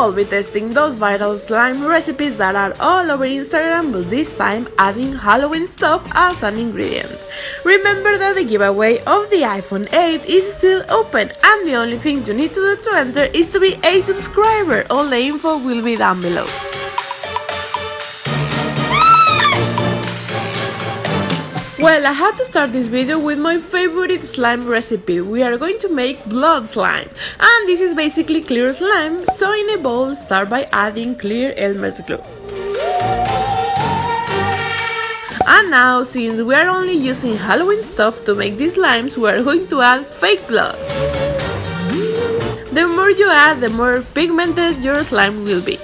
I'll be testing those viral slime recipes that are all over Instagram, but this time adding Halloween stuff as an ingredient. Remember that the giveaway of the iPhone 8 is still open, and the only thing you need to do to enter is to be a subscriber. All the info will be down below. Well, I had to start this video with my favorite slime recipe. We are going to make blood slime, and this is basically clear slime, so in a bowl start by adding clear Elmer's glue. And now, since we are only using Halloween stuff to make these slimes, we are going to add fake blood. The more you add, the more pigmented your slime will be.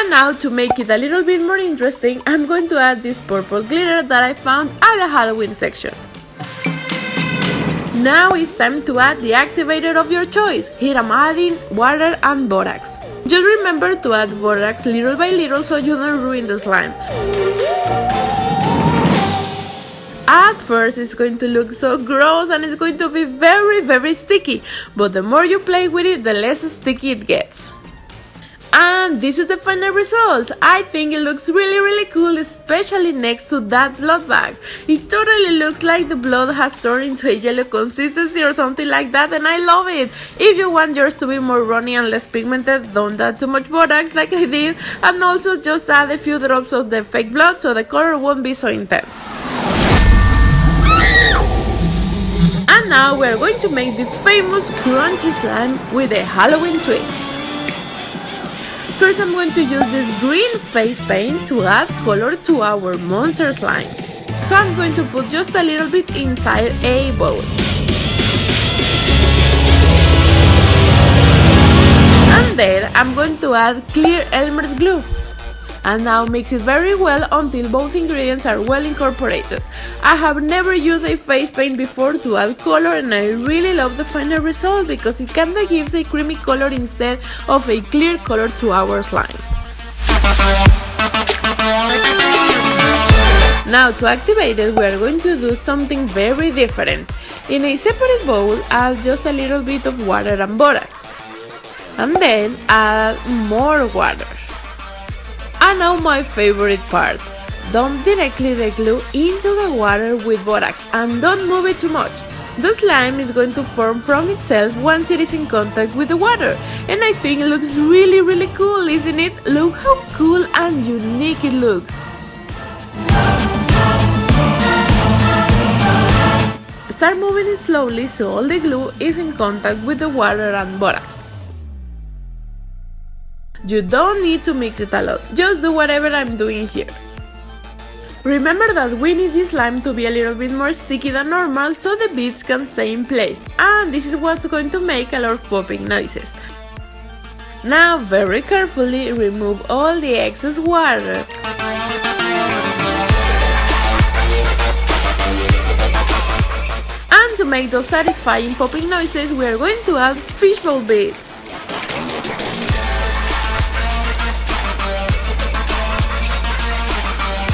Now, to make it a little bit more interesting, I'm going to add this purple glitter that I found at the Halloween section. Now it's time to add the activator of your choice. Here I'm adding water and borax. Just remember to add borax little by little so you don't ruin the slime. At first it's going to look so gross and it's going to be very sticky, but the more you play with it, the less sticky it gets. And this is the final result. I think it looks really cool, especially next to that blood bag. It totally looks like the blood has turned into a yellow consistency or something like that, and I love it. If you want yours to be more runny and less pigmented, don't add too much borax like I did, and also just add a few drops of the fake blood so the color won't be so intense. And now we are going to make the famous crunchy slime with a Halloween twist. First, I'm going to use this green face paint to add color to our monster slime. So I'm going to put just a little bit inside a bowl. And then I'm going to add clear Elmer's glue. And now mix it very well until both ingredients are well incorporated. I have never used a face paint before to add color, and I really love the final result because it kinda gives a creamy color instead of a clear color to our slime. Now to activate it, we are going to do something very different. In a separate bowl, add just a little bit of water and borax. And then add more water. And now my favorite part. Dump directly the glue into the water with borax and don't move it too much. The slime is going to form from itself once it is in contact with the water, and I think it looks really cool, isn't it? Look how cool and unique it looks. Start moving it slowly so all the glue is in contact with the water and borax. You don't need to mix it a lot, just do whatever I'm doing here. Remember that we need this slime to be a little bit more sticky than normal so the beads can stay in place, and this is what's going to make a lot of popping noises. Now very carefully remove all the excess water. And to make those satisfying popping noises, we are going to add fishbowl beads.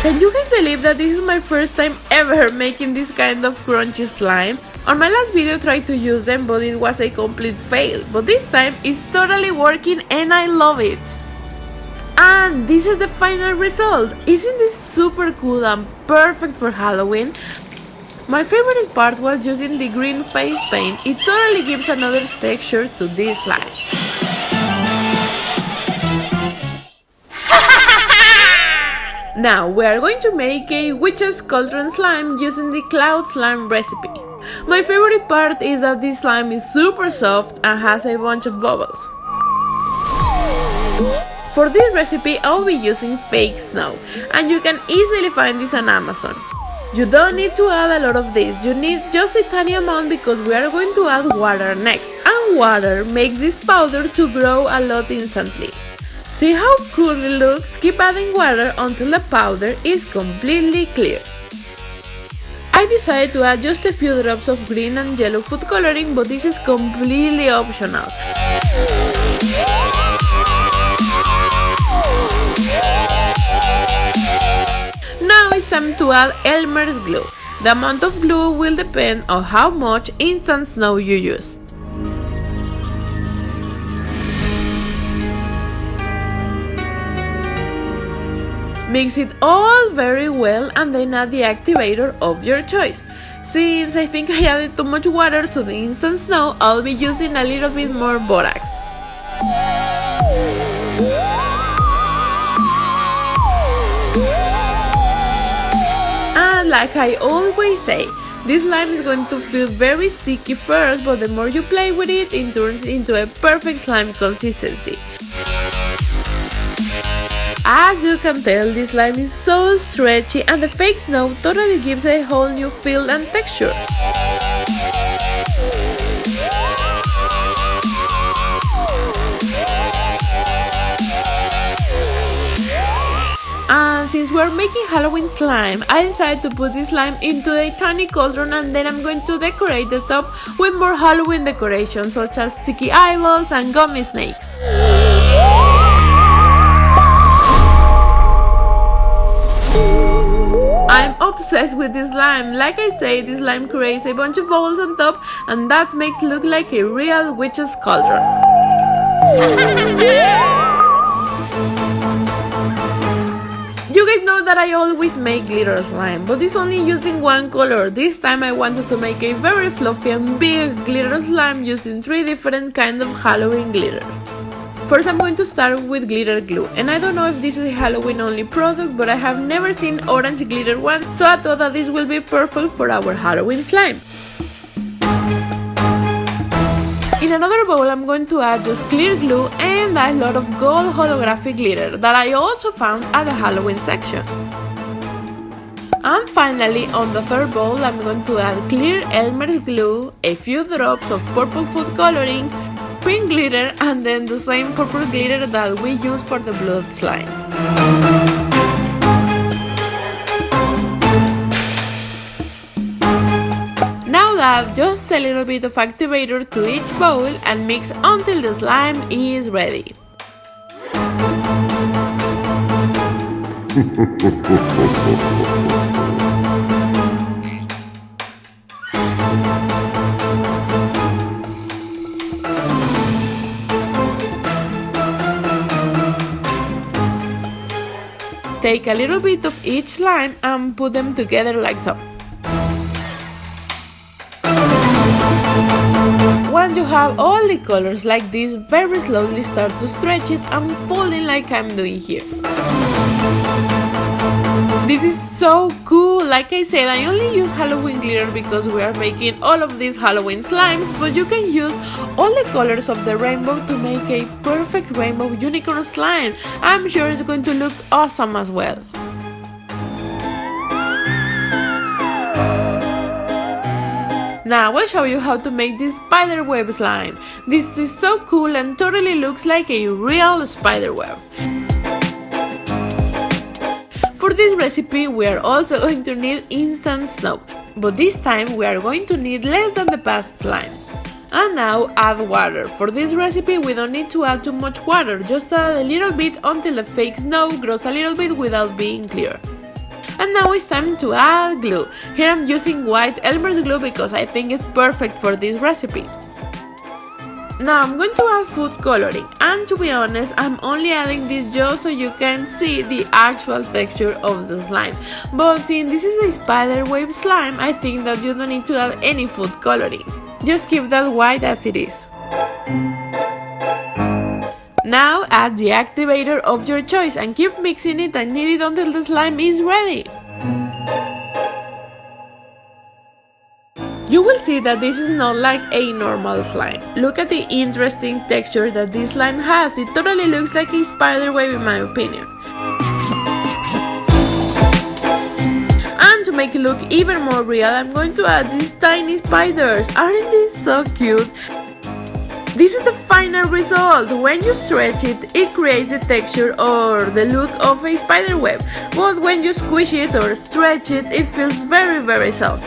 Can you guys believe that this is my first time ever making this kind of crunchy slime? On my last video I tried to use them, but it was a complete fail. But this time it's totally working and I love it. And this is the final result. Isn't this super cool and perfect for Halloween? My favorite part was using the green face paint. It totally gives another texture to this slime. Now we are going to make a witch's cauldron slime using the cloud slime recipe. My favorite part is that this slime is super soft and has a bunch of bubbles. For this recipe I'll be using fake snow, and you can easily find this on Amazon. You don't need to add a lot of this, you need just a tiny amount because we are going to add water next, and water makes this powder to grow a lot instantly. See how cool it looks? Keep adding water until the powder is completely clear. I decided to add just a few drops of green and yellow food coloring, but this is completely optional. Now it's time to add Elmer's glue. The amount of glue will depend on how much instant snow you use. Mix it all very well and then add the activator of your choice. Since I think I added too much water to the instant snow, I'll be using a little bit more borax. And like I always say, this slime is going to feel very sticky first, but the more you play with it, it turns into a perfect slime consistency. As you can tell, this slime is so stretchy and the fake snow totally gives a whole new feel and texture. And since we're making Halloween slime, I decided to put this slime into a tiny cauldron, and then I'm going to decorate the top with more Halloween decorations such as sticky eyeballs and gummy snakes. I'm obsessed with this slime. Like I say, this slime creates a bunch of bubbles on top, and that makes it look like a real witch's cauldron. You guys know that I always make glitter slime, but it's only using one color. This time I wanted to make a very fluffy and big glitter slime using 3 different kinds of Halloween glitter. First, I'm going to start with glitter glue, and I don't know if this is a Halloween only product, but I have never seen orange glitter one, so I thought that this will be perfect for our Halloween slime. In another bowl, I'm going to add just clear glue and a lot of gold holographic glitter that I also found at the Halloween section. And finally, on the third bowl, I'm going to add clear Elmer's glue, a few drops of purple food coloring, pink glitter, and then the same purple glitter that we used for the blood slime. Now add just a little bit of activator to each bowl and mix until the slime is ready. Take a little bit of each slime and put them together like so. Once you have all the colors like this, very slowly start to stretch it and fold it like I'm doing here. This is so cool. Like I said, I only use Halloween glitter because we are making all of these Halloween slimes, but you can use all the colors of the rainbow to make a perfect rainbow unicorn slime. I'm sure it's going to look awesome as well. Now I'll show you how to make this spider web slime. This is so cool and totally looks like a real spider web. For this recipe, we are also going to need instant snow, but this time we are going to need less than the past slime. And now add water. For this recipe, we don't need to add too much water, just add a little bit until the fake snow grows a little bit without being clear. And now it's time to add glue. Here I'm using white Elmer's glue because I think it's perfect for this recipe. Now I'm going to add food coloring, and to be honest, I'm only adding this just so you can see the actual texture of the slime. But since this is a spider web slime, I think that you don't need to add any food coloring. Just keep that white as it is. Now add the activator of your choice and keep mixing it and knead it until the slime is ready. You will see that this is not like a normal slime. Look at the interesting texture that this slime has. It totally looks like a spider web in my opinion. And to make it look even more real, I'm going to add these tiny spiders. Aren't these so cute? This is the final result. When you stretch it, it creates the texture or the look of a spider web. But when you squish it or stretch it, it feels very soft.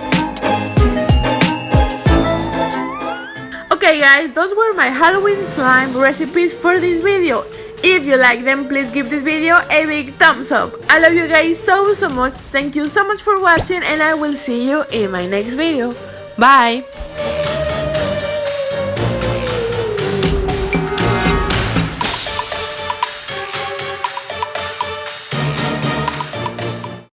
Okay guys, those were my Halloween slime recipes for this video. If you like them, please give this video a big thumbs up. I love you guys so much. Thank you so much for watching, and I will see you in my next video. Bye!